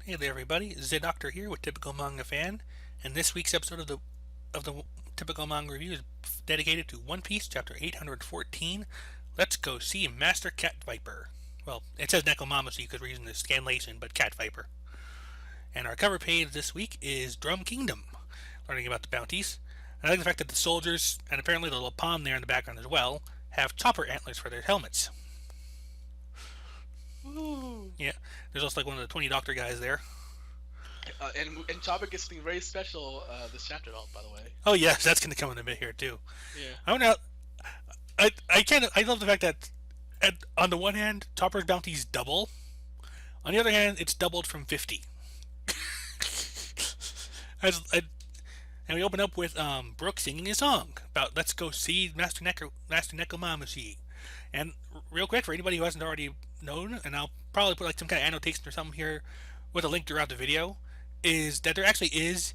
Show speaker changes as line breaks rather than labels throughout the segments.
Hey there, everybody. Z Doctor here with Typical Manga Fan, and this week's episode of the Typical Manga Review is dedicated to One Piece, Chapter 814. Let's go see Master Cat Viper. Well, it says Nekomamushi because we're using the scanlation, but Cat Viper. And our cover page this week is Drum Kingdom, learning about the bounties. And I like the fact that the soldiers, and apparently the little pawn there in the background as well, have chopper antlers for their helmets.
Ooh.
Yeah, there's also like one of the 20 Doctor guys there.
And Chopper gets something very special this chapter, by the way.
Oh yes, that's going to come in a bit here too.
Yeah.
I don't know. I love the fact that on the one hand, Chopper's bounties double. On the other hand, it's doubled from 50. And we open up with Brooke singing a song about let's go see Master Nekomamushi. And real quick, for anybody who hasn't already known, and I'll probably put like some kind of annotation or something here with a link throughout the video, is that there actually is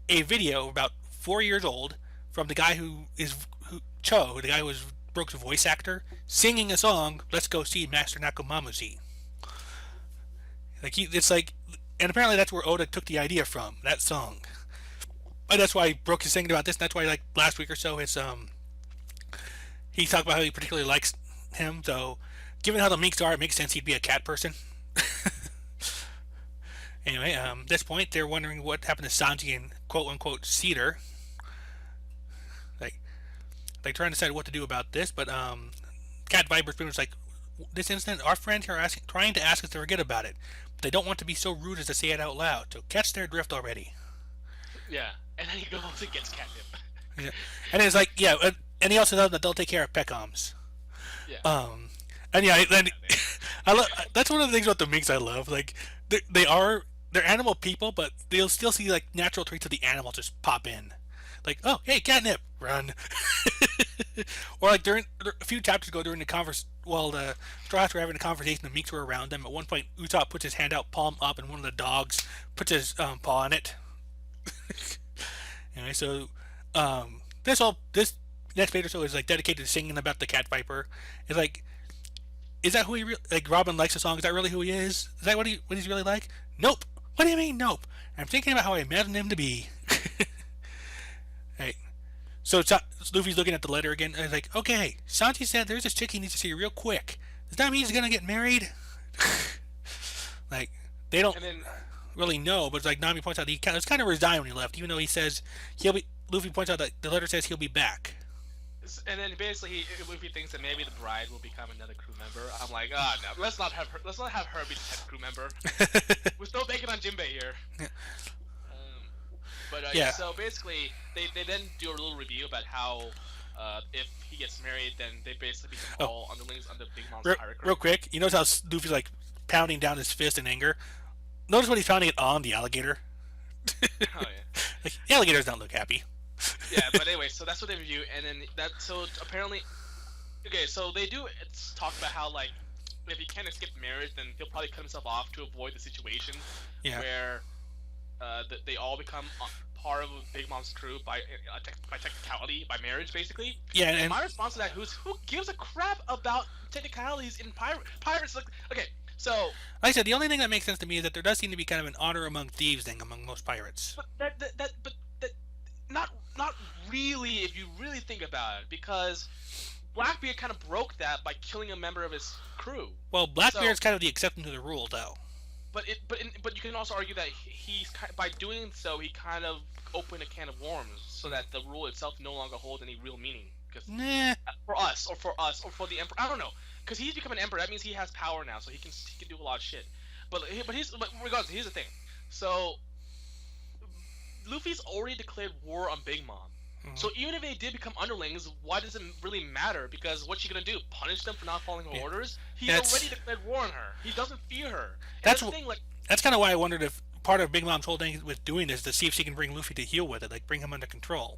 a video about 4 years old from the guy Cho, the guy who was Brooke's voice actor, singing a song, "Let's Go See Master Nekomamushi." And apparently that's where Oda took the idea from, that song. And that's why Brooke is singing about this. And that's why, like last week or so, he talked about how he particularly likes him. So, given how the Minks are, it makes sense he'd be a cat person. Anyway, at this point, they're wondering what happened to Sanji and quote unquote Cedar. Like trying to decide what to do about this, but Cat Viper's pretty much like, this incident, our friends are trying to ask us to forget about it, but they don't want to be so rude as to say it out loud. So catch their drift already.
Yeah. And then he goes and gets catnip.
Yeah. And it's like, yeah, and he also knows that they'll take care of Peckhams.
Yeah.
And yeah, then I love, that's one of the things about the Minks I love. Like they're animal people, but they'll still see like natural traits of the animal just pop in. Like, oh, hey, catnip, run. Or like during a few chapters ago during the the Straw Hats were having a conversation, the Minks were around them. At one point, Usopp puts his hand out, palm up, and one of the dogs puts his paw on it. Anyway, so this next page or so is like dedicated to singing about the Cat Viper. It's like, is that who he like? Robin likes the song. Is that really who he is? Is that what he's really like? Nope. What do you mean, nope? I'm thinking about how I imagine him to be. Right. So Luffy's looking at the letter again. And he's like, okay, Sanji said there's this chick he needs to see real quick. Does that mean he's gonna get married? Like, they don't really know, but it's like Nami points out he was kind of resigned when he left, even though he says he'll be. Luffy points out that the letter says he'll be back.
And then basically, Luffy thinks that maybe the bride will become another crew member. I'm like, no, let's not have her. Let's not have her be the head crew member. We're still banking on Jinbei here.
Yeah.
Yeah. So basically, they then do a little review about how if he gets married, then they basically become all underlings under Big Mom's pirate crew.
Real quick, you notice how Luffy's like pounding down his fist in anger. Notice when he's pounding it on the alligator.
Oh yeah.
Like, the alligators don't look happy.
Yeah, but anyway, so that's what they review, and then so apparently, okay, so they do talk about how like if he can't escape marriage, then he'll probably cut himself off to avoid the situation where they all become part of Big Mom's crew by technicality, by marriage, basically.
Yeah,
and my response to that who gives a crap about technicalities in pirates? Like, okay, so
like I said, the only thing that makes sense to me is that there does seem to be kind of an honor among thieves thing among most pirates.
But that not really, if you really think about it, because Blackbeard kind of broke that by killing a member of his crew.
Well, Blackbeard's kind of the exception to the rule, though.
But you can also argue that he's by doing so he kind of opened a can of worms, so that the rule itself no longer holds any real meaning. Because for us or for the emperor, I don't know. Because he's become an emperor, that means he has power now, so he can do a lot of shit. But regardless, here's the thing. So Luffy's already declared war on Big Mom. Mm-hmm. So even if they did become underlings, why does it really matter? Because what's she gonna do? Punish them for not following her orders? He's already declared war on her. He doesn't fear her. That's the thing. Like,
that's kind of why I wondered if part of Big Mom's whole thing with doing this is to see if she can bring Luffy to heel with it, like bring him under control.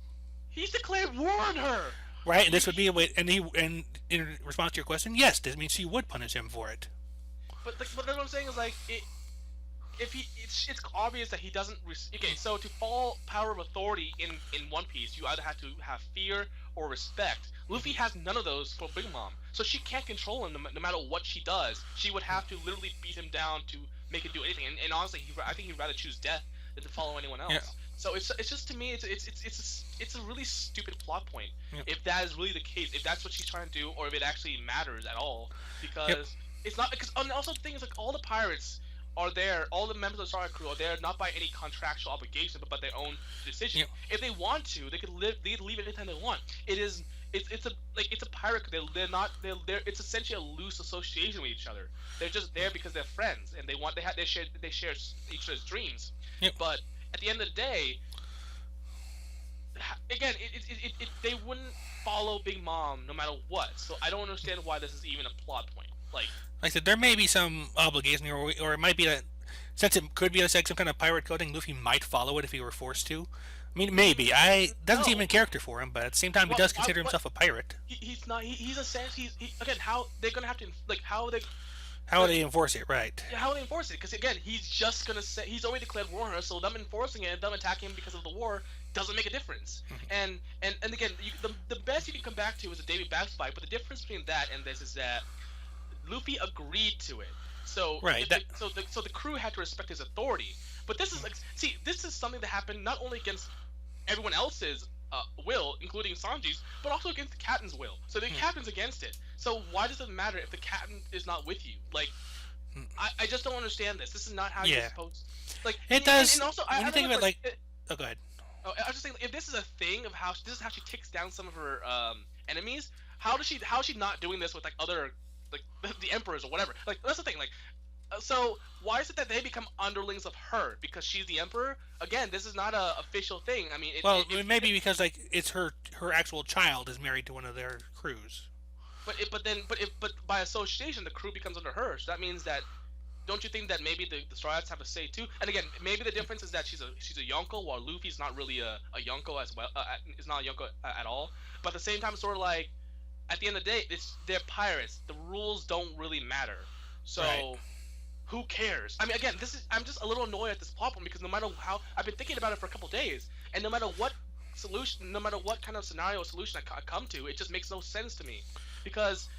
He's declared war on her.
Right, and this would be a way. And in response to your question, yes, this means she would punish him for it.
But what I'm saying is like it's obvious that he doesn't. Okay, so to follow power of authority in One Piece, you either have to have fear or respect. Luffy has none of those for Big Mom, so she can't control him no matter what she does. She would have to literally beat him down to make it do anything. And honestly, I think he'd rather choose death than to follow anyone else.
Yeah.
So it's just to me, it's a really stupid plot point.
Yep.
If that is really the case, if that's what she's trying to do, or if it actually matters at all, because
Yep.
it's not. Because and also the thing is, like, all the pirates are there, all the members of the Star Crew are there not by any contractual obligation, but by their own decision.
Yep.
If they want to, they could leave anytime they want. It's a pirate. They're it's essentially a loose association with each other. They're just there because they're friends and they share each other's dreams.
Yep.
But at the end of the day, again, they wouldn't follow Big Mom no matter what. So I don't understand why this is even a plot point. Like
I said, there may be some obligation, or it might be that since it could be like some kind of pirate coding, Luffy might follow it if he were forced to. I mean, maybe. Doesn't seem in character for him, but at the same time, he does consider himself a pirate.
He's not. He's a sense. Again. How they're gonna have to how are they?
How would they enforce it, right?
Yeah, how would they enforce it? Because again, he's just gonna say he's already declared war on her, so them enforcing it, them attacking him because of the war, doesn't make a difference. And again, the best you can come back to is a Davy Bax fight, but the difference between that and this is that Luffy agreed to it. So
right.
So the crew had to respect his authority. But this is like, see, this is something that happened not only against everyone else's will, including Sanji's, but also against the captain's will. So the captain's against it. So why does it matter if the captain is not with you? Like, I just don't understand this. This is not how you're supposed. Like
it does.
And also,
when you think of it, oh, go ahead.
I was just saying, if this is a thing of how this is how she takes down some of her enemies, how is she not doing this with like other like the emperors or whatever? Like that's the thing. Like, so why is it that they become underlings of her because she's the emperor? Again, this is not a official thing. I mean,
maybe because like it's her actual child is married to one of their crews.
But by association, the crew becomes under her. So that means that. Don't you think that maybe the Straw Hats have a say too? And again, maybe the difference is that she's a Yonko, while Luffy's not really a Yonko as well. Is not a Yonko at all. But at the same time, sort of like, at the end of the day, they're pirates. The rules don't really matter. So, who cares? I mean, again, I'm just a little annoyed at this problem because no matter how I've been thinking about it for a couple days, and no matter what solution, no matter what kind of scenario or solution I come to, it just makes no sense to me because.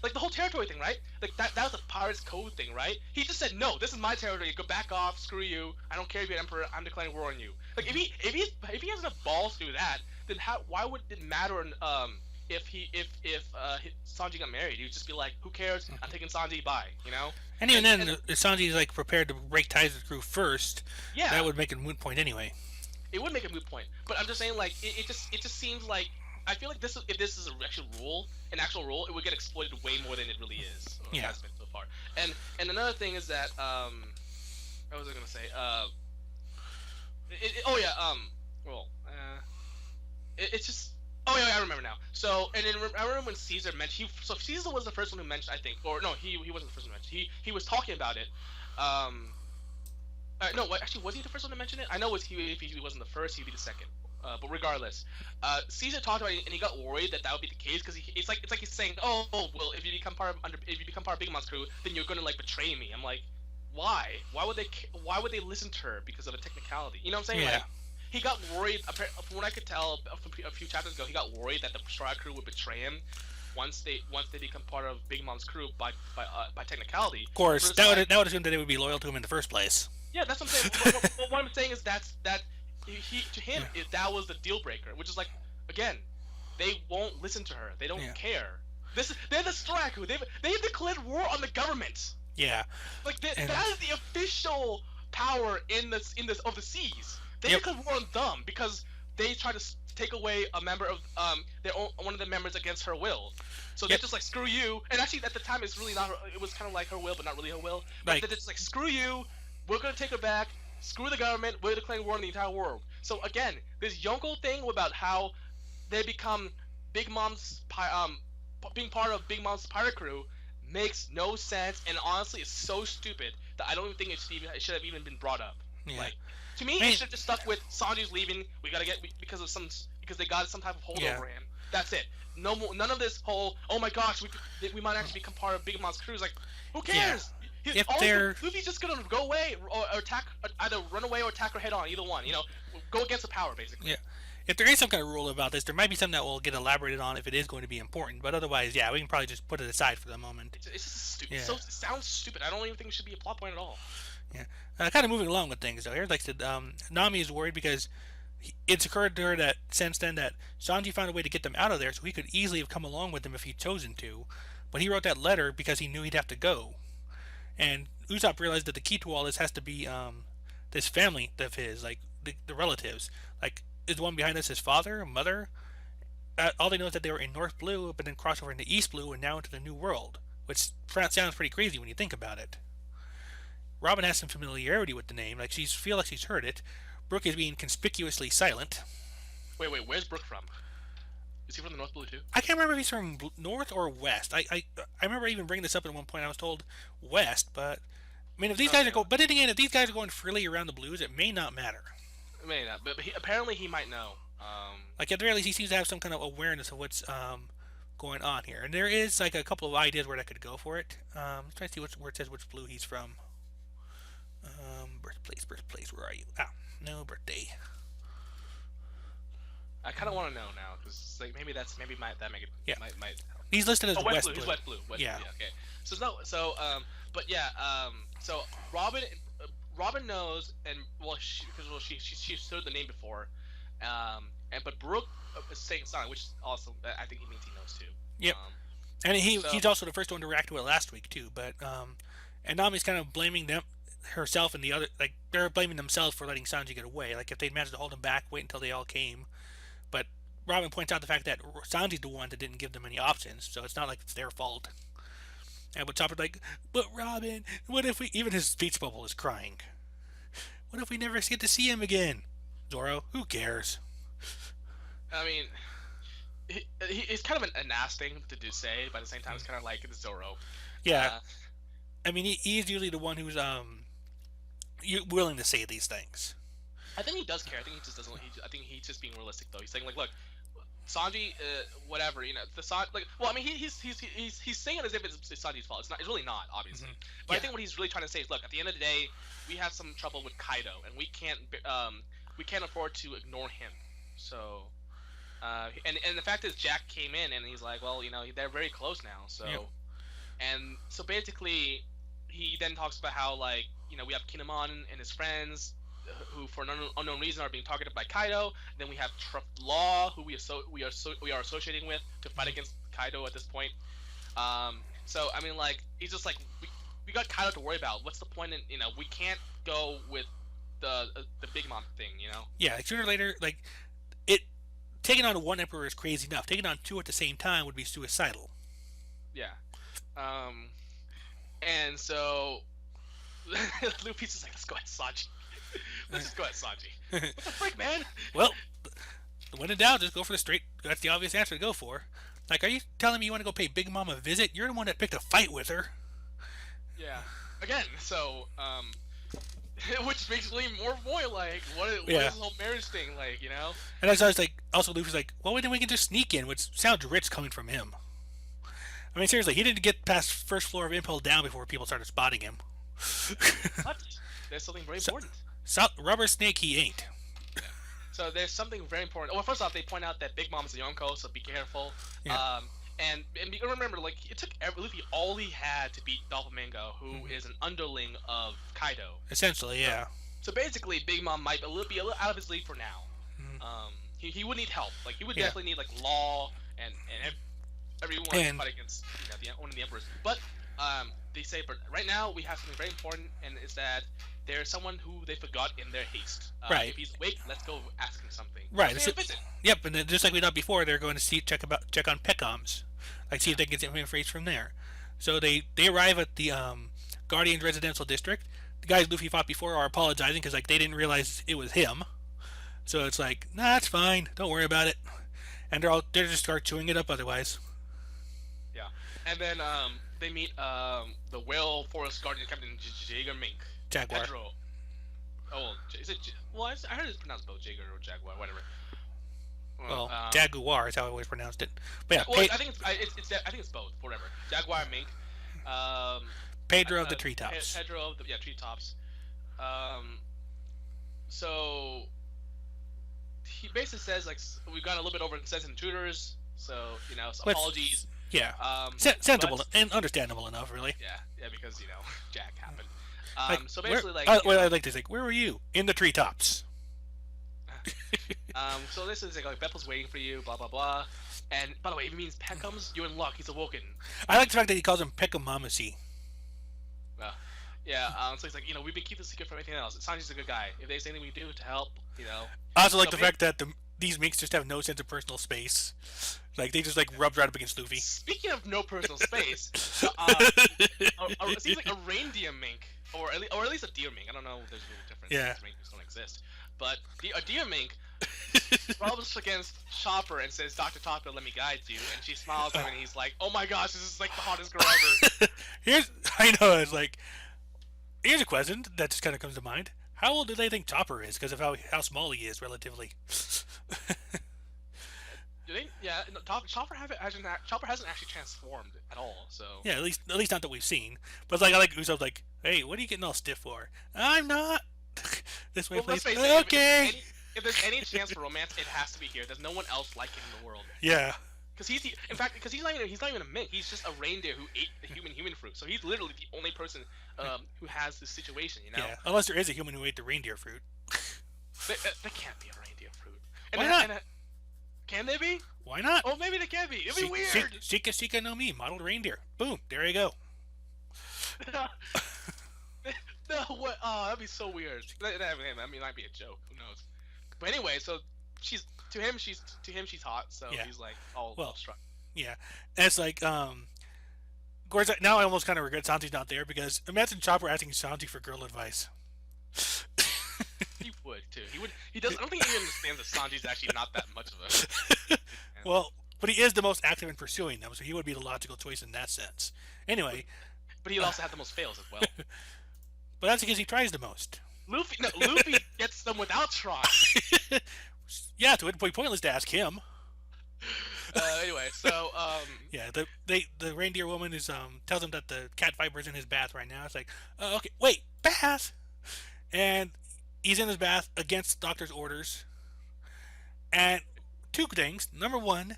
Like the whole territory thing, right? Like that was a pirate's code thing, right? He just said, no, this is my territory. Go back off. Screw you. I don't care if you're emperor. I'm declaring war on you. Like if he has enough balls to do that, then why would it matter? If Sanji got married, he would just be like, who cares? I'm taking Sanji. Bye. You know.
And even then, if Sanji's like prepared to break ties with the crew first, that would make it a moot point anyway.
It would make a moot point, but I'm just saying, like, it just seems like. I feel like if this is an actual rule, it would get exploited way more than it really is. Or has been so far. And another thing is that what was I gonna say? It's just. Oh yeah, I remember now. So and then I remember when Caesar mentioned. So Caesar was the first one who mentioned, I think, or no, he wasn't the first one who mentioned. He was talking about it. No, actually, was he the first one to mention it? I know if he wasn't the first, he'd be the second. But regardless, Caesar talked about it and he got worried that would be the case because it's like he's saying, oh well, if you become part of Big Mom's crew, then you're gonna like betray me. I'm like, why? Why would they listen to her because of a technicality? You know what I'm saying?
Yeah.
Like, he got worried. From what I could tell from a few chapters ago, he got worried that the Straw Crew would betray him once they become part of Big Mom's crew by technicality.
Of course, that would assume that they would be loyal to him in the first place.
Yeah, that's what I'm saying. what I'm saying is that to him that was the deal breaker, which is like, again, they won't listen to her. They don't care. They're the Straw Crew. They've declared war on the government.
Yeah.
Like that is the official power in this of the seas. They declared war on them because they tried to take away a member of one of the members against her will. So they're just like, screw you. And actually, at the time, it's really not. It was kind of like her will, but not really her will. But they're just like, screw you. We're gonna take her back. Screw the government. We're declaring war on the entire world. So again, this Yonko thing about how they become Big Mom's being part of Big Mom's pirate crew makes no sense, and honestly, it's so stupid that I don't even think it should have even been brought up. Yeah. Like, to me, it should have just stuck with Sanji's leaving. We gotta get because they got some type of hold over him. That's it. No more. None of this whole. Oh my gosh, we might actually become part of Big Mom's crew. It's like, who cares? Yeah. Luffy's just gonna go away or attack, either run away or attack her head on. Either one, go against the power basically.
Yeah. If there is some kind of rule about this, there might be something that will get elaborated on if it is going to be important. But otherwise, we can probably just put it aside for the moment.
It's just stupid. Yeah. So it sounds stupid. I don't even think it should be a plot point at all.
Yeah. Kind of moving along with things though. Here, like I said, Nami is worried because it's occurred to her that since then that Sanji found a way to get them out of there, so he could easily have come along with them if he'd chosen to. But he wrote that letter because he knew he'd have to go. And Usopp realized that the key to all this has to be this family of his, like the relatives. Like, is the one behind this his father, mother? All they know is that they were in North Blue, but then crossed over into East Blue and now into the New World, which sounds pretty crazy when you think about it. Robin has some familiarity with the name, like she's feel like she's heard it. Brooke is being conspicuously silent.
Wait, where's Brook from? Is he from the North Blue too?
I can't remember if he's from North or West. I remember even bringing this up at one point. I was told West, but I mean, if these guys are going, but then again, if these guys are going freely around the Blues, it may not matter.
It may not, but apparently he might know.
Like at the very least, he seems to have some kind of awareness of what's going on here, and there is like a couple of ideas where I could go for it. Let's try to see where it says which Blue he's from. Birthplace. Where are you? Ah, no birthday.
I kind of want to know now because like maybe that might help.
He's listed as West
Blue.
Blue.
He's West Blue.
Yeah.
Okay. But yeah. So Robin knows, and she heard the name before, but Brooke is saying something, which also I think he means he knows too.
Yep. And he's also the first one to react to it last week too. But and Nami's kind of blaming herself and the other, like they're blaming themselves for letting Sanji get away. Like if they'd managed to hold him back, wait until they all came. But Robin points out the fact that Sanji's the one that didn't give them any options, so it's not like it's their fault. And but Chopper's like, but Robin, what if we? Even his speech bubble is crying. What if we never get to see him again? Zoro, who cares?
I mean, it's kind of an ass thing to say, but at the same time, it's kind of like it's Zoro.
Yeah. I mean, he's usually the one who's willing to say these things.
I think he does care. I think he just doesn't. I think he's just being realistic, though. He's saying like, look, Sanji, whatever, the Sanji, like, well, I mean, he's saying it as if it's Sanji's fault. It's not. It's really not, obviously. Mm-hmm. But I think what he's really trying to say is, look, at the end of the day, we have some trouble with Kaido, and we can't afford to ignore him. So, and the fact is, Jack came in, and he's like, well, they're very close now. So, and so basically, he then talks about how we have Kinemon and his friends, who for an unknown reason are being targeted by Kaido. Then we have Law, who we are associating with to fight against Kaido at this point. So I mean, he's just like, we got Kaido to worry about. What's the point in we can't go with the Big Mom thing,
Yeah, like sooner or later, taking on one emperor is crazy enough. Taking on two at the same time would be suicidal.
Yeah. And so Luffy's just like, let's go at Sanji. Let's just go at Sanji. What the frick, man?
Well, when in doubt, just go for the straight. That's the obvious answer to go for. Like, are you telling me you want to go pay Big Mom a visit? You're the one that picked a fight with her.
Yeah. Again, so, which makes me more like, what is this whole marriage thing like,
And I was like, also Luffy's like, well, then we can just sneak in, which sounds rich coming from him. I mean, seriously, he didn't get past first floor of Impel Down before people started spotting him.
What? There's something very important.
Rubber snake he ain't.
Yeah. So there's something very important. Well, first off, they point out that Big Mom's a Yonko, so be careful.
Yeah.
And remember, it took Luffy all he had to beat Doflamingo, who is an underling of Kaido.
Essentially, yeah.
So basically, Big Mom might be a little out of his league for now. Mm-hmm. He would need help. He would definitely need Law and everyone to fight against one of the emperors. But they say, but right now we have something very important, and it's that there's someone who they forgot in their haste.
Right.
If he's awake, let's go ask him something.
Right. Yep. And then just like we thought before, they're going to check on Pecoms, see if they can get some information from there. So they arrive at the Guardian's residential district. The guys Luffy fought before are apologizing because they didn't realize it was him. So it's like, nah, it's fine. Don't worry about it. And they just start chewing it up otherwise.
Yeah. And then they meet the Whale Forest Guardian Captain Jaeger Mink.
Jaguar.
Pedro. Oh, is it? Well, I heard it's pronounced both Jaeger or Jaguar, whatever.
Well, Jaguar is how I always pronounced it. But yeah,
well, I think it's both. Whatever. Jaguar Mink.
Pedro of the treetops.
Pedro of the treetops. So he basically says we got a little bit over incensed intruders. So apologies.
Yeah.
But
Sensible and understandable enough, really.
yeah, because Jack happened.
Like,
So
where?
basically, like
What I like to say, where were you? In the treetops.
so this is like Beth was waiting for you, blah blah blah. And by the way, if it means Pet comes, you're in luck. He's awoken.
I like the fact that he calls him Peckamamacy.
Uh, yeah. So he's like, we've been keeping this secret from anything else. Sanji's a good guy. If there's anything we can do to help,
I also like
so
the fact that these minks just have no sense of personal space. Like they just like rub right up against Luffy.
Speaking of no personal space, it seems like a reindeer mink, or at least a deer mink. I don't know if there's a little difference.
Yeah.
Minks don't exist, but a deer mink rubs against Chopper and says, "Dr. Chopper, let me guide you." And she smiles at him, and he's like, "Oh my gosh, this is like the hottest girl ever."
It's like, here's a question that just kind of comes to mind. How old do they think Chopper is because of how small he is relatively?
Do they? Yeah, no, Chopper hasn't actually transformed at all. So
yeah, at least not that we've seen. But it's like I like Usopp's like, hey, what are you getting all stiff for? I'm not. This way, please. Okay.
If there's any chance for romance, it has to be here. There's no one else like him in the world.
Yeah.
Because he's not even a mink. He's just a reindeer who ate the human fruit. So he's literally the only person who has this situation.
Yeah. Unless there is a human who ate the reindeer fruit.
There can't be a reindeer fruit.
Why not?
Can they be?
Why not?
Oh, maybe they can be. It'd be weird.
Shika no Mi, modeled reindeer. Boom. There you go.
No, what? Oh, that'd be so weird. That might be a joke. Who knows? But anyway, so she's hot. So
yeah.
he's like all struck.
Yeah, and it's like of course now I almost kind of regret Sanji's not there because imagine Chopper asking Sanji for girl advice.
He would too. He would. He does. I don't think he understands that Sanji's actually not that much of a.
Well, but he is the most active in pursuing them, so he would be the logical choice in that sense. Anyway.
But he also had the most fails as well.
But that's because he tries the most.
Luffy gets them without trying.
Yeah, it would be pointless to ask him.
Anyway, so
yeah, the reindeer woman is tells him that the cat viper's in his bath right now. It's like, okay, wait, bath, and he's in his bath against the doctor's orders. And two things. Number one,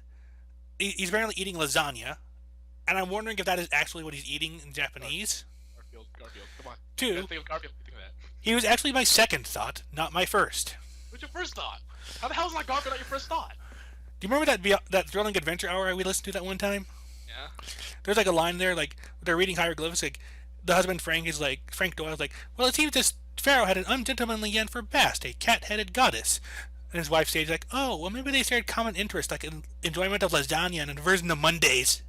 he's apparently eating lasagna, and I'm wondering if that is actually what he's eating in Japanese.
Garfield, come on.
Two,
think of Garfield. Think of that.
He was actually my second thought, not my first.
What's your first thought? How the hell is not Garfield not your first thought?
Do you remember that thrilling adventure hour we listened to that one time?
Yeah.
There's like a line there, like they're reading hieroglyphics. Like the husband Frank Doyle's like, well, it seems this pharaoh had an ungentlemanly yen for Bast, a cat-headed goddess. And his wife states like, oh, well, maybe they shared common interest, like enjoyment of lasagna and aversion to Mondays.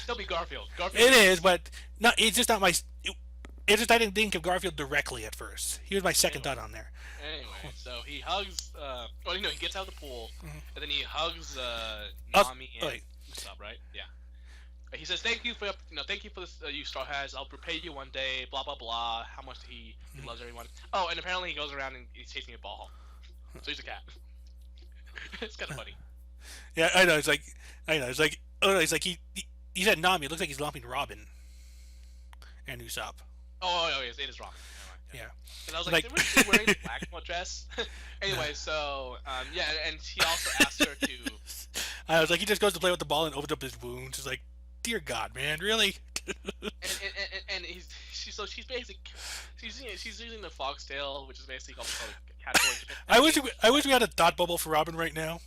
Still be Garfield.
It is, but no, it's just not my. It's just I didn't think of Garfield directly at first. He was my second thought on there.
Anyway, so he hugs. He gets out of the pool, and then he hugs Nami and Usopp, right? Yeah. He says, "Thank you for this, you Straw Hats. I'll repay you one day." Blah blah blah. How much he loves everyone. Oh, and apparently he goes around and he's chasing a ball. So he's a cat. It's kind of funny.
Yeah, I know. It's like oh no, it's like he said Nami. It looks like he's lumping Robin and Usopp.
Oh, yes, it is Robin.
Yeah.
And I was like, was she wearing a black dress? Anyway, so yeah, and he also asked her to.
I was like, he just goes to play with the ball and opens up his wounds. It's like, dear God, man, really?
and she's basically she's using the foxtail, which is basically called a caterpillar.
I wish we had a thought bubble for Robin right now.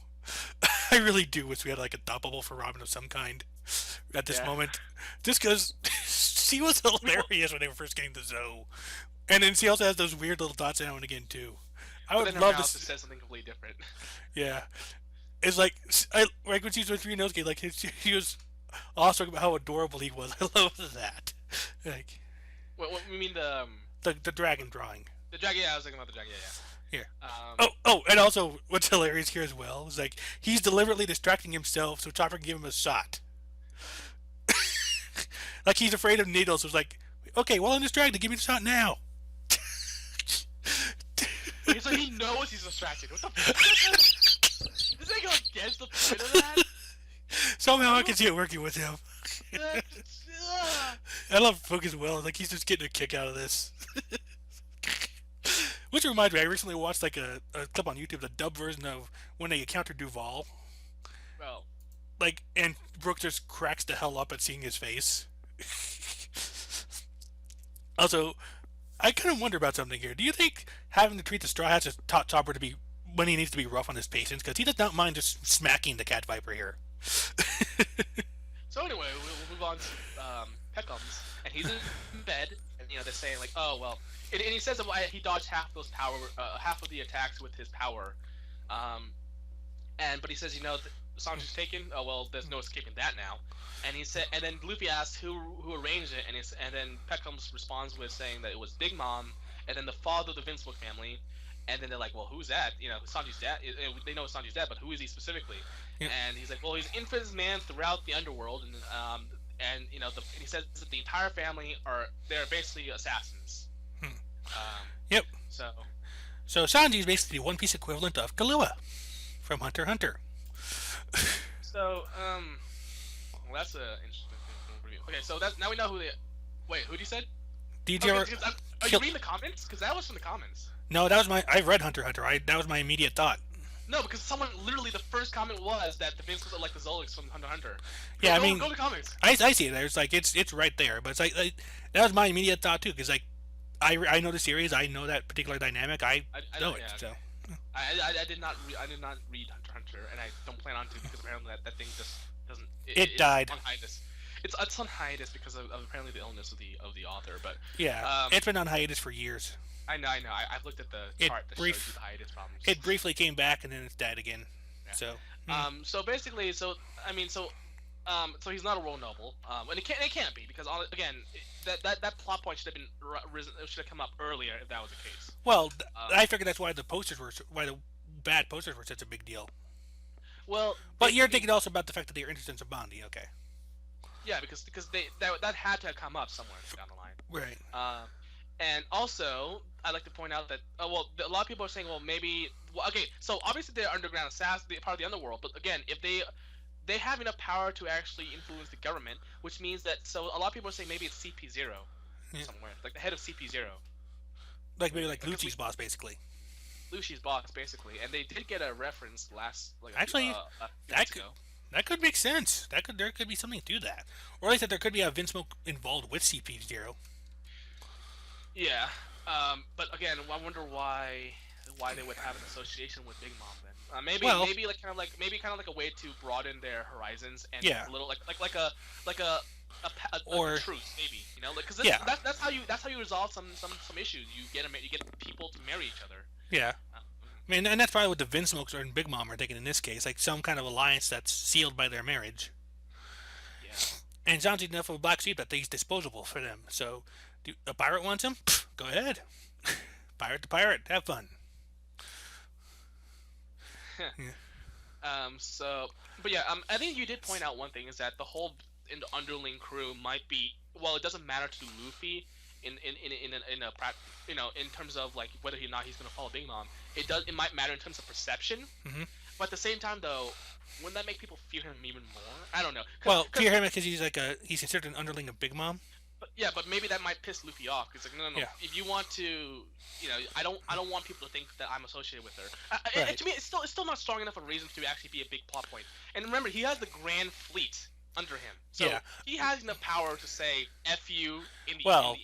I really do wish we had like a thought bubble for Robin of some kind at this moment, just because she was hilarious when they were first getting to Zoe, and then she also has those weird little dots now and again too. I would love to
say something completely different.
Yeah, it's like when she's with Ryunosuke, like she was awestruck about how adorable he was. I love that. Like,
what you mean the
dragon drawing?
The dragon, yeah, I was thinking about the dragon, yeah.
And also, what's hilarious here as well is like he's deliberately distracting himself so Chopper can give him a shot. Like he's afraid of needles. So it's like, okay, well I'm distracted. Give me the shot now.
So he knows he's distracted. What the fuck? Does that go against the point of that?
Somehow I can see it working with him. I love Fug as well. Like he's just getting a kick out of this. Which reminds me, I recently watched like a clip on YouTube, the dub version of when they encounter Duval.
Well,
and Brooke just cracks the hell up at seeing his face. Also, I kind of wonder about something here. Do you think having to treat the Straw Hats as top Topper to be when he needs to be rough on his patients, because he does not mind just smacking the Cat Viper here?
So anyway, we'll move on to Peckham's, and he's in bed, and they're saying like, oh well, and he says that he dodged half of the attacks with his power, but he says Sanji's taken. Oh well, there's no escaping that now. And he said, and then Luffy asks who arranged it, and then Peckham's responds with saying that it was Big Mom, and then the father of the Vinsmoke family. And then they're like, well, who's that? Sanji's dad. They know Sanji's dad, but who is he specifically? Yeah. And he's like, well, he's infamous man throughout the underworld, and he says that the entire family they're basically assassins.
Yep.
So
Sanji's basically the One Piece equivalent of Kahlua from Hunter x Hunter.
So well, that's a interesting review. Okay, so now we know who they. Wait, who you said?
Did you
are you reading the comments? Because that was from the comments.
No, that was I've read Hunter x Hunter. That was my immediate thought.
No, because someone literally the first comment was that the Vince was like the Zolix from Hunter x Hunter.
Yeah,
go to comments.
I see it there. It's like it's right there, but it's like that was my immediate thought too. Because I know the series, I know that particular dynamic. I know it. So
I did not read Hunter x Hunter, and I don't plan on to because apparently that thing just doesn't.
It died.
On hiatus. It's on hiatus because of apparently the illness of the author, but
yeah, it's been on hiatus for years.
I know. I've looked at the chart that shows you the hiatus problems.
It briefly came back and then it's dead again. Yeah. So.
So basically, so he's not a role noble, and it can't be because again, that plot point should have come up earlier if that was the case.
Well, I figured that's why the bad posters were such a big deal.
Well,
but you're thinking also about the fact that they were interested in Sabaody, okay?
Yeah, because that had to have come up somewhere down the line.
Right.
And also, I'd like to point out that a lot of people are saying, well, maybe okay. So obviously they're underground assassins, they're part of the underworld. But again, if they have enough power to actually influence the government, which means that a lot of people are saying maybe it's CP0 somewhere, like the head of CP0.
Like maybe like Lucci's boss, basically.
Lucci's boss, basically, and they did get a reference
actually that could make sense. There could be something to that, or at least that there could be a Vinsmoke involved with CP0.
Yeah, but again, I wonder why they would have an association with Big Mom then. Maybe kind of like a way to broaden their horizons and a little like a truce maybe, because that's how you resolve some issues. You get people to marry each other.
Yeah. I mean, and that's probably what the Vinsmokes and Big Mom are thinking in this case, like some kind of alliance that's sealed by their marriage.
Yeah.
And Sanji's enough of a black sheep that he's disposable for them. So, a pirate wants him? Pfft, go ahead. Pirate to pirate, have fun.
I think you did point out one thing is that the whole underling crew might be it doesn't matter to Luffy in terms of like whether or not he's gonna follow Big Mom. It might matter in terms of perception.
Mm-hmm.
But at the same time though, wouldn't that make people fear him even more? I don't know.
Fear him because he's considered an underling of Big Mom.
But maybe that might piss Luffy off. It's like no. Yeah. If you want to, I don't want people to think that I'm associated with her. Right. To me, it's still not strong enough a reason to actually be a big plot point. And remember, he has the Grand Fleet under him, so he has enough power to say "F you" in the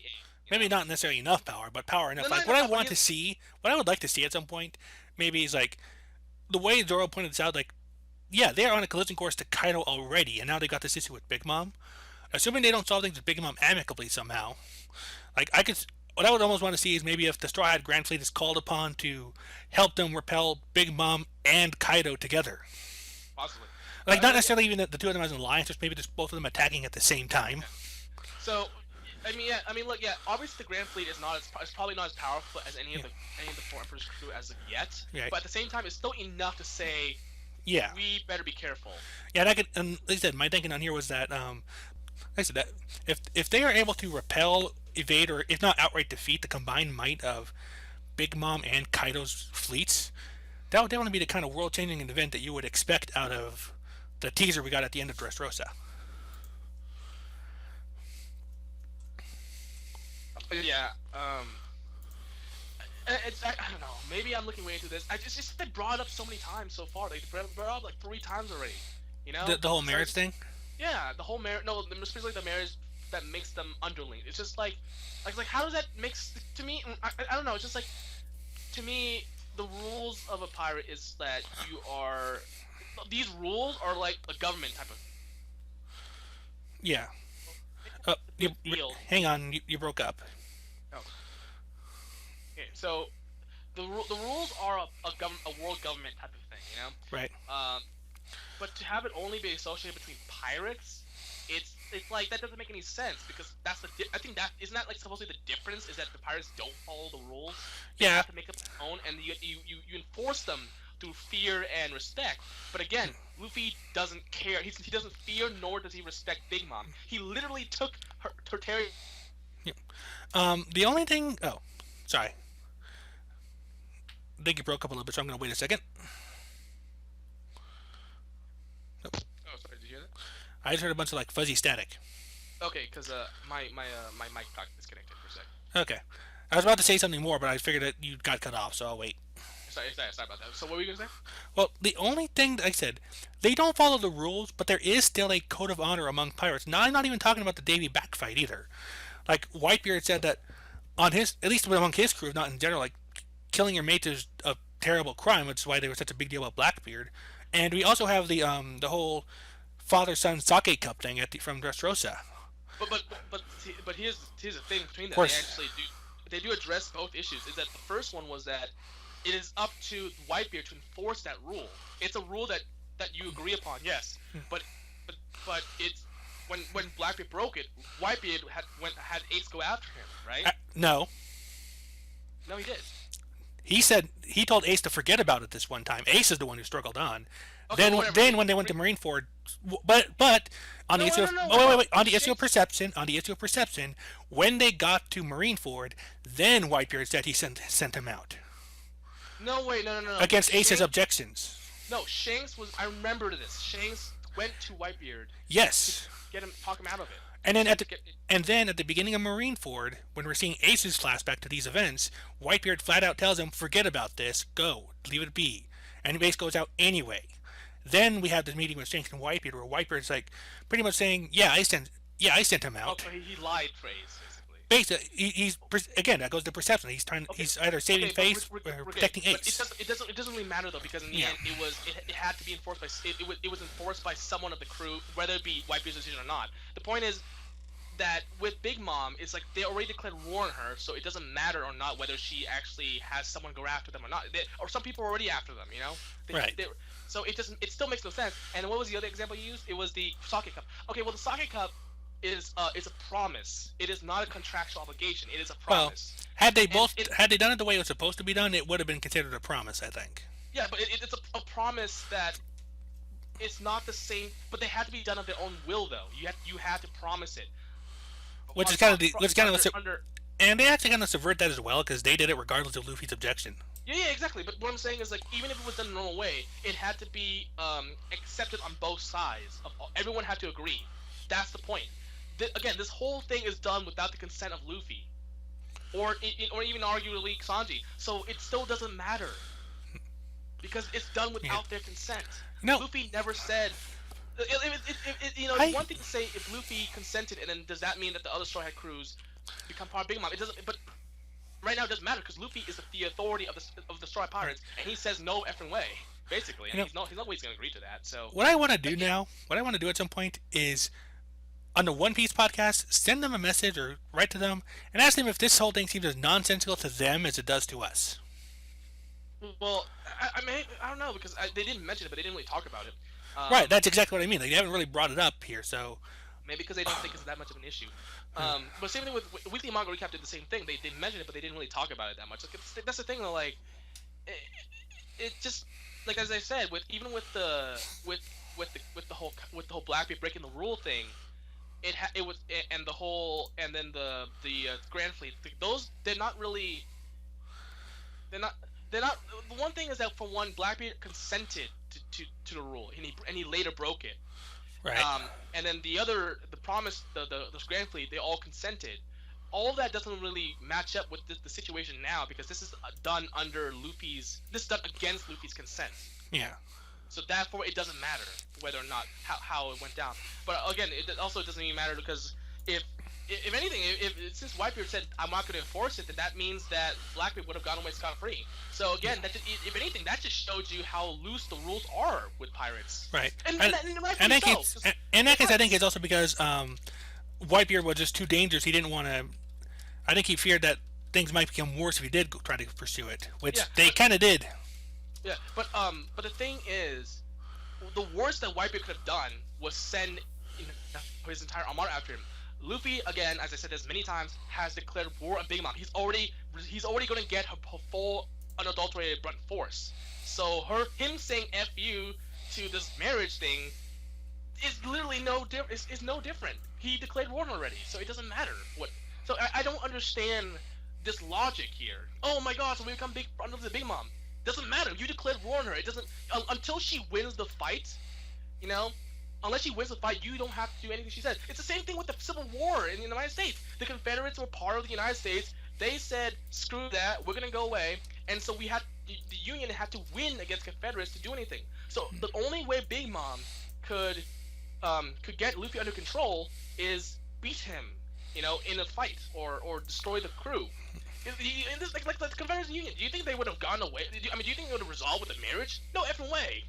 maybe not necessarily enough power, but power enough. What I would like to see at some point, maybe is like the way Zoro pointed this out. Like, yeah, they are on a collision course to Kaido already, and now they got this issue with Big Mom. Assuming they don't solve things with Big Mom amicably somehow, like what I would almost want to see is maybe if the Straw Hat Grand Fleet is called upon to help them repel Big Mom and Kaido together.
Possibly.
Like not necessarily even the two of them as an alliance, just maybe just both of them attacking at the same time.
So, look, obviously the Grand Fleet is probably not as powerful as any of the Four Emperors crew as of yet. Right. But at the same time, it's still enough to say, we better be careful.
Yeah, and like I said, my thinking on here was that, like I said, that if they are able to repel, evade, or if not outright defeat the combined might of Big Mom and Kaido's fleets, that would definitely be the kind of world-changing event that you would expect out of the teaser we got at the end of Dressrosa.
Yeah, I don't know. Maybe I'm looking way into this. It's just they brought it up so many times so far. They brought it up like 3 times already. You know,
The whole
it's like,
marriage thing.
yeah, the whole marriage. No, especially the marriage that makes them underling. It's just like how does that mix to me? I don't know. It's just like to me, the rules of a pirate is that you are. These rules are like a government type of.
Yeah.
Make a
You
big deal.
hang on. You broke up.
Oh, okay. So the rules are a world government type of thing. You
Right.
know. But to have it only be associated between pirates, it's like that doesn't make any sense because that's I think that isn't that like supposedly the difference is that the pirates don't follow the rules. They
Yeah.
have to make up their own, and you enforce them through fear and respect. But again, Luffy doesn't care. He doesn't fear nor does he respect Big Mom. He literally took her territory.
The only thing. Oh, sorry. I think you broke up a little bit, so I'm gonna wait a second.
Oh, sorry, did you hear that?
I just heard a bunch of like fuzzy static.
Okay, because my mic got disconnected for a sec.
Okay. I was about to say something more, but I figured that you got cut off, so I'll wait.
Sorry about that. So what were you gonna say?
Well, the only thing that I said, they don't follow the rules, but there is still a code of honor among pirates. Now, I'm not even talking about the Davy back fight either. Like Whitebeard said that on his, at least among his crew, not in general, like killing your mate is a terrible crime, which is why they were such a big deal about Blackbeard. And we also have the whole father son sake cup thing from Dressrosa.
But here's the thing between
Of
that
course.
they do address both issues. Is that the first one was that it is up to Whitebeard to enforce that rule. It's a rule that you agree upon, yes. But but it's when Blackbeard broke it, Whitebeard had Ace go after him, right?
No,
No, he did.
he told Ace to forget about it this one time. Ace is the one who struggled on.
Okay,
Then
well, whatever.
then when they went to Marineford, but on the issue of on the issue of perception, when they got to Marineford, then Whitebeard said he sent him out
No, wait, no.
against Ace's
Shanks,
objections.
no, Shanks was. I remember this. Shanks went to Whitebeard to
Yes,
talk him out of it.
and then
To get,
and then at the beginning of Marineford, when we're seeing Ace's flashback to these events, Whitebeard flat out tells him, "Forget about this. Go, leave it be," and Ace goes out anyway. Then we have this meeting with Shanks and Whitebeard, where Whitebeard's like pretty much saying, I sent him out."
so he lied for Ace, basically.
Basically, he's again that goes to perception.
Okay.
He's either saving
Okay,
face
but
or protecting
but
Ace.
it doesn't really matter though because in the
Yeah.
end it had to be enforced by it was enforced by someone of the crew whether it be Whitebeard's decision or not. The point is that with Big Mom, it's like they already declared war on her, so it doesn't matter or not whether she actually has someone go after them or not. Or some people are already after them, you know.
Right.
So it still makes no sense. And what was the other example you used? It was the sake cup. Okay, well the sake cup is a promise. It is not a contractual obligation. It is a
Well,
promise.
had they done it the way it was supposed to be done, it would have been considered a promise. I think.
Yeah, but it's a promise that it's not the same. But they had to be done of their own will, though. You had to promise it.
Which is kind of
Under
and they actually kind of subvert that as well because they did it regardless of Luffy's objection.
yeah, exactly. But what I'm saying is like even if it was done the normal way, it had to be accepted on both sides. Everyone had to agree. That's the point. Again, this whole thing is done without the consent of Luffy, or even arguably Sanji. So it still doesn't matter because it's done without their consent.
No.
Luffy never said. You know, it's one thing to say if Luffy consented, and then does that mean that the other Straw Hat crews become part of Big Mom? It doesn't. But right now it doesn't matter because Luffy is the authority of the Straw Hat Pirates, and he says no effing way, basically. And he's not always going to agree to that. So
what I want to do now, what I want to do at some point is on the One Piece podcast, send them a message or write to them and ask them if this whole thing seems as nonsensical to them as it does to us.
well, I don't know because they didn't mention it, but they didn't really talk about it.
Right, that's exactly what I mean. They haven't really brought it up here, so
maybe because they don't think it's that much of an issue. But same thing with Weekly Manga Recap did the same thing. They mentioned it, but they didn't really talk about it that much. Like that's the thing, though. Like, it just like as I said, with the whole Blackbeard breaking the rule thing, it was and the whole and then the Grand Fleet. Those they're not really. They're not. The one thing is that for one, Blackbeard consented to the rule, and he later broke it.
right.
And then the promise, the Grand Fleet, they all consented. All of that doesn't really match up with the situation now because this is done under Luffy's. This is done against Luffy's consent.
Yeah.
So therefore, it doesn't matter whether or not how it went down. But again, it also doesn't even matter because if if anything, since Whitebeard said I'm not going to enforce it, then that means that Blackbeard would have gone away scot-free. So again, that if anything, that just shows you how loose the rules are with pirates.
Right.
And
I think
so.
it's in that case. I think it's also because Whitebeard was just too dangerous. He didn't want to. I think he feared that things might become worse if he did try to pursue it, which they kind of did.
Yeah, but the thing is, the worst that Whitebeard could have done was send his entire armada after him. Luffy, again, as I said this many times, has declared war on Big Mom. He's already going to get her full unadulterated brunt force. So him saying "F you" to this marriage thing is literally no different. Is no different. He declared war already, so it doesn't matter what. So I don't understand this logic here. Oh my God! So we become under the Big Mom. Doesn't matter. You declared war on her. It doesn't until she wins the fight. You know, unless she wins the fight, you don't have to do anything she says. It's the same thing with the Civil War in the United States. The Confederates were part of the United States. They said, "Screw that. We're gonna go away." And so the Union had to win against Confederates to do anything. So the only way Big Mom could get Luffy under control is beat him, in a fight or destroy the crew. In this, like the Confederates and Union, do you think they would have gone away? Do you think it would have resolved with a marriage? No effing way.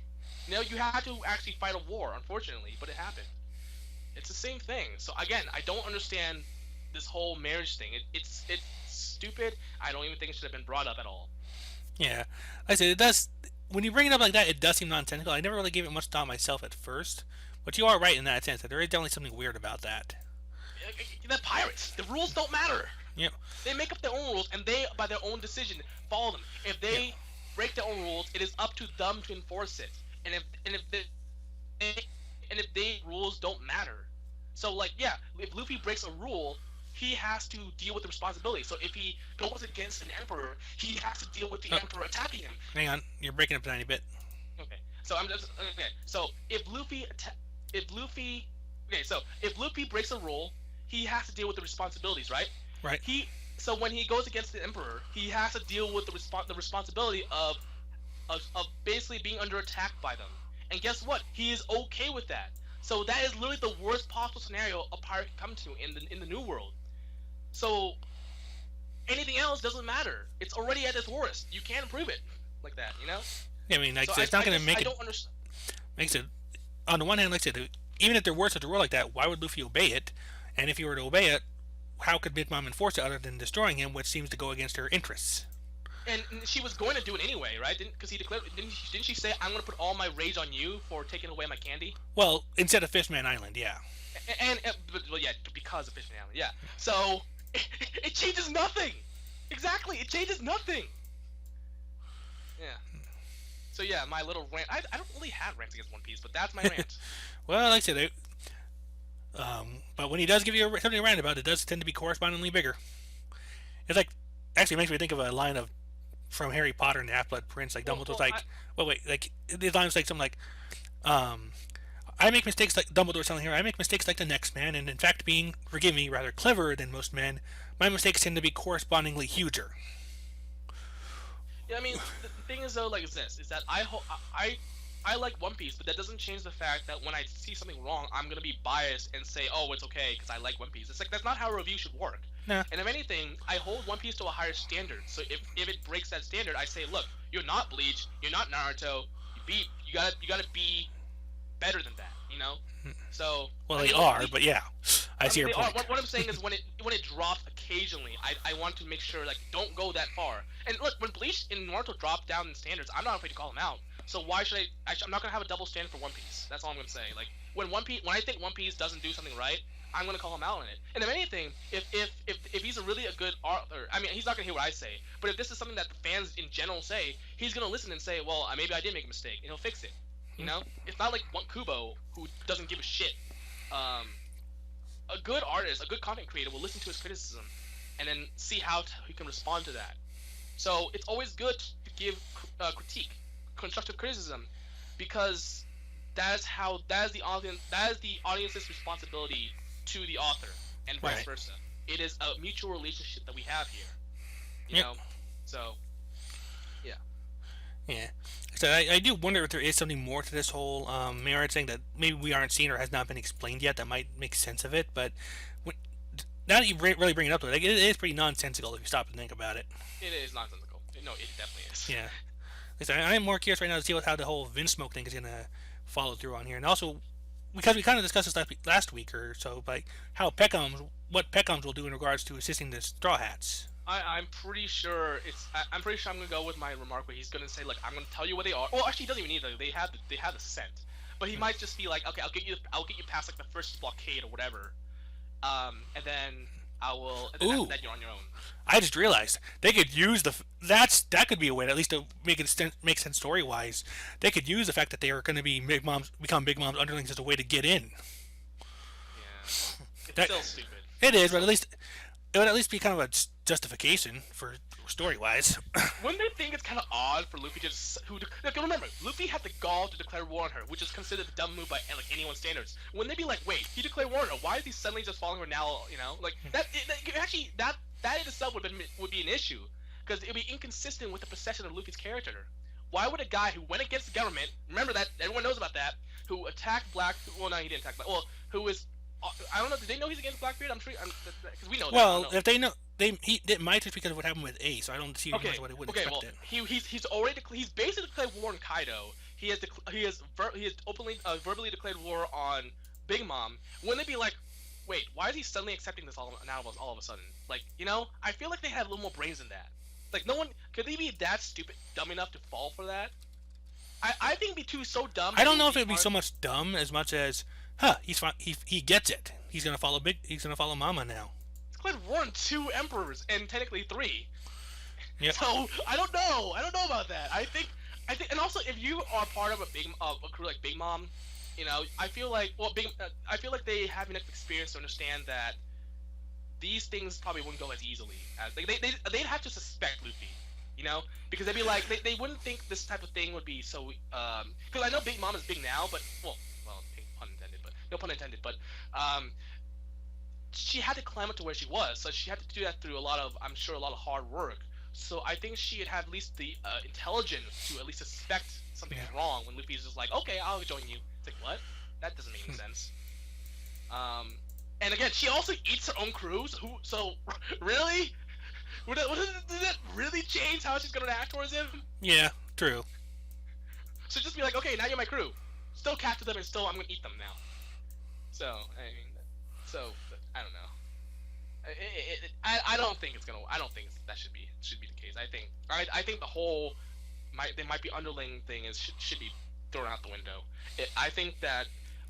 You had to actually fight a war, unfortunately, but it happened. It's the same thing. So again, I don't understand this whole marriage thing. It's stupid. I don't even think it should have been brought up at all.
Yeah, like I said, it does. When you bring it up like that, it does seem nonsensical. I never really gave it much thought myself at first, but you are right in that sense that there is definitely something weird about that.
They're pirates. The rules don't matter.
Yep.
They make up their own rules, and they, by their own decision, follow them. If they break their own rules, it is up to them to enforce it. And if they rules don't matter. So if Luffy breaks a rule, he has to deal with the responsibility. So if he goes against an emperor, he has to deal with the emperor attacking him.
Hang on, you're breaking up a tiny bit.
Okay. So So if Luffy breaks a rule, he has to deal with the responsibilities, right?
Right.
So when he goes against the emperor, he has to deal with the responsibility of basically being under attack by them. And guess what? He is okay with that. So that is literally the worst possible scenario a pirate can come to in the New World. So anything else doesn't matter. It's already at its worst. You can't improve it like that,
Yeah, I mean, it's not going to make it.
I don't understand.
Makes it. On the one hand, like I said, even if there were such a rule like that, why would Luffy obey it? And if he were to obey it, how could Big Mom enforce it other than destroying him, which seems to go against her interests?
And she was going to do it anyway, right? Because he declared, didn't she say, "I'm going to put all my rage on you for taking away my candy"?
Well, instead of Fishman Island, yeah.
Because of Fishman Island, yeah. So it changes nothing. Exactly, it changes nothing. Yeah. So yeah, my little rant. I don't really have rants against One Piece, but that's my rant.
Well, like I said, but when he does give you something to rant about, it does tend to be correspondingly bigger. It's like, actually, it makes me think of a line from Harry Potter and the Half-Blood Prince. Like Dumbledore's the line's like something like, I make mistakes like Dumbledore's telling here. I make mistakes like the next man, and in fact, being, forgive me, rather cleverer than most men, my mistakes tend to be correspondingly huger.
Yeah, I mean, the thing is though, is that I like One Piece, but that doesn't change the fact that when I see something wrong, I'm gonna be biased and say, "Oh, it's okay," because I like One Piece. It's like that's not how a review should work.
Nah.
And if anything, I hold One Piece to a higher standard. So if it breaks that standard, I say, "Look, you're not Bleach, you're not Naruto. You gotta be better than that," So
they are, but yeah, I see your point.
What I'm saying is when it drops occasionally, I want to make sure don't go that far. And look, when Bleach and Naruto drop down in standards, I'm not afraid to call them out. So why should I'm not gonna have a double standard for One Piece. That's all I'm gonna say. When I think One Piece doesn't do something right, I'm gonna call him out on it. And if anything, if he's really a good author, I mean, he's not gonna hear what I say. But if this is something that the fans in general say, he's gonna listen and say, well, maybe I did make a mistake, and he'll fix it. It's not like Kubo, who doesn't give a shit. A good artist, a good content creator will listen to his criticism, and then see how he can respond to that. So it's always good to give critique, constructive criticism, because that is the audience's responsibility to the author, and vice versa. It is a mutual relationship that we have here. You know, so yeah.
Yeah. So I do wonder if there is something more to this whole marriage thing that maybe we aren't seeing or has not been explained yet that might make sense of it. But when, now that you really bring it up, like, it is pretty nonsensical if you stop and think about it.
It is nonsensical. No, it definitely is.
Yeah. Like I am more curious right now to see how the whole Vince Smoke thing is going to follow through on here. And also, because we kind of discussed this last week or so, like what Peckham's will do in regards to assisting the Straw Hats.
I'm pretty sure I'm pretty sure I'm gonna go with my remark where he's gonna say like I'm gonna tell you what they are. Well, actually, he doesn't even need that. They have the scent, but he might just be like, okay, I'll get you past like the first blockade or whatever, and then I will. And then
Ooh.
after that, you're on your own.
I just realized they could use that could be a way to, at least to make sense story wise. They could use the fact that they are going to be become Big Mom's underlings as a way to get in.
Yeah, it's
That
still stupid.
it is, but at least it would at least be kind of a justification for story wise.
Wouldn't they think it's kind of odd for Luffy to just like, remember, Luffy had the gall to declare war on her, which is considered a dumb move by like anyone's standards. Wouldn't they be like, wait, he declared war on her? Why is he suddenly just following her now? You know, like actually that in itself would be an issue because it would be inconsistent with the perception of Luffy's character. Why would a guy who went against the government, remember that everyone knows about that, who attacked Black? Well, no, he didn't attack Black. Well, who is I don't know. Did they know he's against Blackbeard? I'm sure because we know.
Well,
that.
if they know, it might just because of what happened with Ace. So I don't see
Okay.
much what it would
Okay.
expect
Well,
it.
he's basically declared war on Kaido. He has openly verbally declared war on Big Mom. Wouldn't it be like, wait, why is he suddenly accepting this all of a sudden? Like, you know, I feel like they had a little more brains than that. Like, no one could they be that stupid, dumb enough to fall for that? I think it'd be so dumb.
I don't know if it'd be so much dumb as much as, he gets it. He's gonna follow Mama now.
He's declared war on 2 emperors and technically 3.
Yep.
So I don't know about that. I think, and also if you are part of a crew like Big Mom, you know, I feel like they have enough experience to understand that these things probably wouldn't go as easily as they'd have to suspect Luffy, you know, because they'd be like they wouldn't think this type of thing would be so because I know Big Mom is big now, but well, pun intended, but no pun intended, but she had to climb up to where she was, so she had to do that through I'm sure a lot of hard work. So I think she'd have at least the intelligence to at least suspect something's wrong when Luffy's just like, okay, I'll join you. It's like, what? That doesn't make any sense. And again, she also eats her own crews. So really? Did that really change how she's gonna act towards him?
Yeah, true.
So just be like, okay, now you're my crew. Still capture them and still I'm gonna eat them now. So I don't know. I don't think it's gonna. I don't think that should be the case. I think the whole they might be underling thing should be thrown out the window. I think that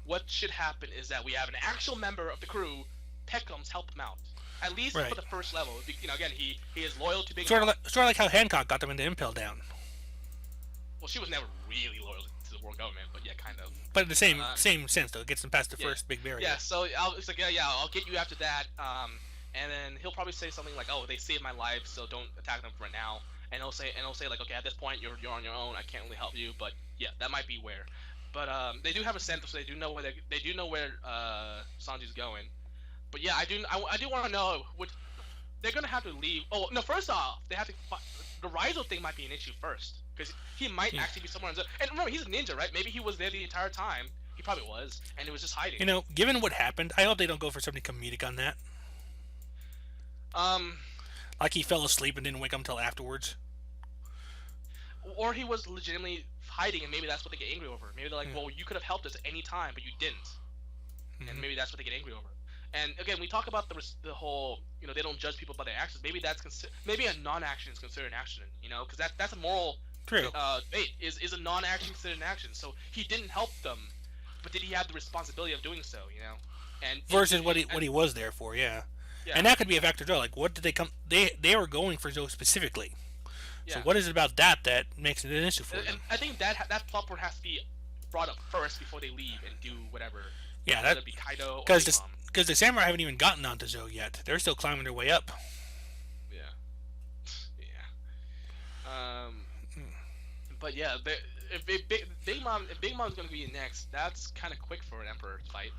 what should happen is that we have an actual member of the crew, Peckham's, help him out. At least for the first level. You know, again, he is loyal to Big Mom.
Sort of like how Hancock got them into Impel Down.
Well, she was never really loyal to the world government, but yeah, kind of.
But in the same sense, though, it gets them past the first big barrier.
Yeah, so it's like, I'll get you after that. And then he'll probably say something like, "Oh, they saved my life, so don't attack them right now." And he'll say like, "Okay, at this point, you're on your own. I can't really help you." But yeah, that might be where. But they do have a sense, so they do know where Sanji's going. But yeah, I do want to know what they're gonna have to leave. Oh no, first off, they have to. The Raizo thing might be an issue first because he might actually be somewhere. And remember, he's a ninja, right? Maybe he was there the entire time. He probably was, and it was just hiding.
You know, given what happened, I hope they don't go for something comedic on that. Like he fell asleep and didn't wake up until afterwards.
Or he was legitimately hiding, and maybe that's what they get angry over. Maybe they're like, well, you could have helped us at any time, but you didn't. And maybe that's what they get angry over. And again, we talk about the whole, you know, they don't judge people by their actions. Maybe maybe a non-action is considered an action, you know, because that's a moral debate. Is a non-action considered an action? So he didn't help them, but did he have the responsibility of doing so? You know, and
versus what he was there for, yeah. And that could be a factor too. Like, what did they come? They were going for Zoe specifically. Yeah. So what is it about that makes it an issue for them?
And I think that plot point has to be brought up first before they leave and do whatever.
Yeah,
that'd be Kaido.
Because the samurai haven't even gotten onto Zoe yet. They're still climbing their way up.
Yeah. But yeah, if Big Mom's gonna be next, that's kind of quick for an Emperor fight.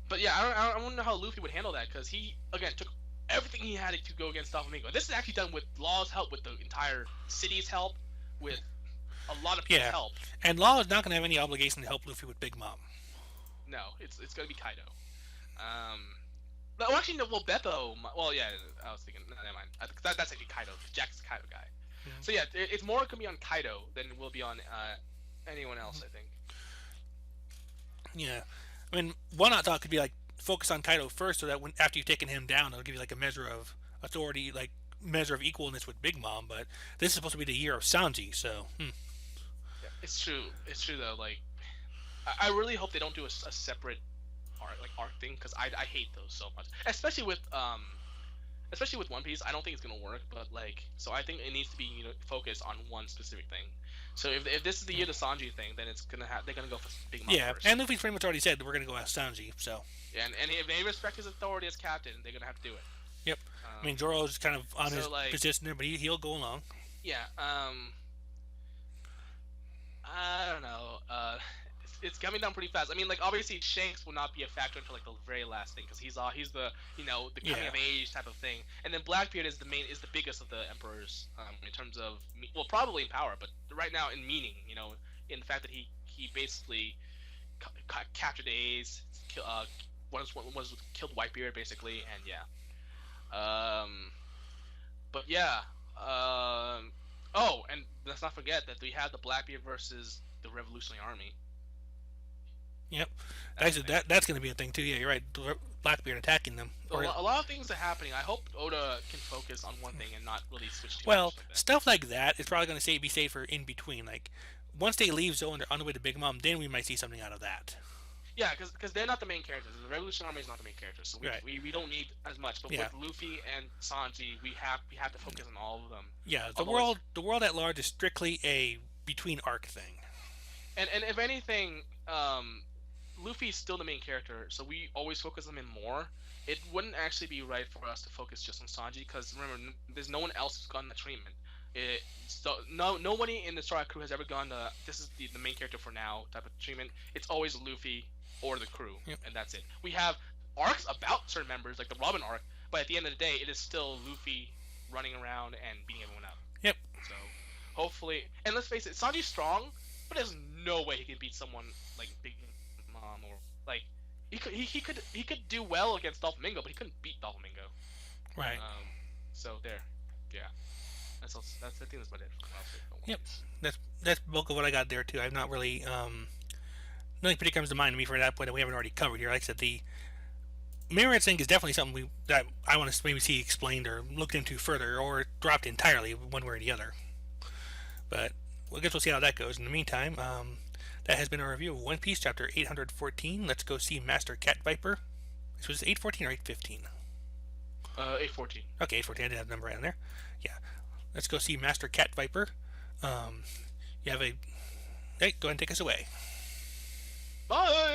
But yeah, I don't know how Luffy would handle that because he again took everything he had to go against Doflamingo. This is actually done with Law's help, with the entire city's help, with a lot of people's
Yeah,
help.
and Law is not going to have any obligation to help Luffy with Big Mom.
No, it's gonna be Kaido. Well, actually, no. Well, Beppo. Well, yeah. I was thinking. No, never mind. That's actually Kaido. Jack's the Kaido guy.
Mm-hmm.
So yeah, it's more gonna be on Kaido than it will be on anyone else. I think.
Yeah, I mean, one I thought could be like focus on Kaido first, so that when after you've taken him down, it'll give you like a measure of authority, like measure of equalness with Big Mom. But this is supposed to be the year of Sanji, so
Yeah, it's true. It's true though. Like, I really hope they don't do a separate arc thing because I hate those so much, especially with One Piece. I don't think it's gonna work, but like, so I think it needs to be focused on one specific thing. So if this is the year the Sanji thing, then they're gonna go for Big Mom
yeah.
first.
And Luffy's pretty much already said that we're gonna go ask Sanji, so.
And if they respect his authority as captain, they're gonna have to do it.
Yep. I mean, Zoro's kind of on his
like,
position there, but he'll go along.
Yeah. I don't know. It's coming down pretty fast. I mean, like obviously Shanks will not be a factor until like the very last thing because he's the the coming of age type of thing, and then Blackbeard is the biggest of the emperors in terms of well probably in power, but right now in meaning, in the fact that he basically captured the A's, killed Whitebeard basically, and yeah. But yeah. Oh, and let's not forget that we have the Blackbeard versus the Revolutionary Army.
Yep. Actually, that's going to be a thing too. Yeah, you're right. Blackbeard attacking them.
So a lot of things are happening. I hope Oda can focus on one thing and not really switch too
well,
much. Like
stuff like that is probably going to be saved for in between. Like once they leave Zoe and they're on the way to Big Mom, then we might see something out of that.
Yeah, because they're not the main characters. The Revolutionary Army is not the main characters, so we don't need as much. But with Luffy and Sanji, we have to focus on all of them.
Yeah, the world at large is strictly a between arc thing.
And if anything, Luffy's still the main character, so we always focus on him more. It wouldn't actually be right for us to focus just on Sanji, because remember, there's no one else who's gotten that treatment. Nobody in the Starlight crew has ever gone the this is the main character for now type of treatment. It's always Luffy or the crew, and that's it. We have arcs about certain members, like the Robin arc, but at the end of the day, it is still Luffy running around and beating everyone up.
Yep.
So hopefully, and let's face it, Sanji's strong, but there's no way he can beat someone like Big Mom or like he could do well against Doflamingo, but he couldn't beat Doflamingo.
Right.
So there, yeah. I think that's about it.
Yep. That's bulk of what I got there too. I've not really nothing particular comes to mind to me for that point that we haven't already covered here. Like I said, the Myriad thing is definitely something that I want to maybe see explained or looked into further or dropped entirely one way or the other. But I guess we'll see how that goes. In the meantime, that has been our review of One Piece chapter 814. Let's go see Master Cat Viper. This was 814 or 815?
814.
Okay, 814. I did have the number right on there. Yeah. Let's go see Master Cat Viper. You have a... Hey, go ahead and take us away.
Bye!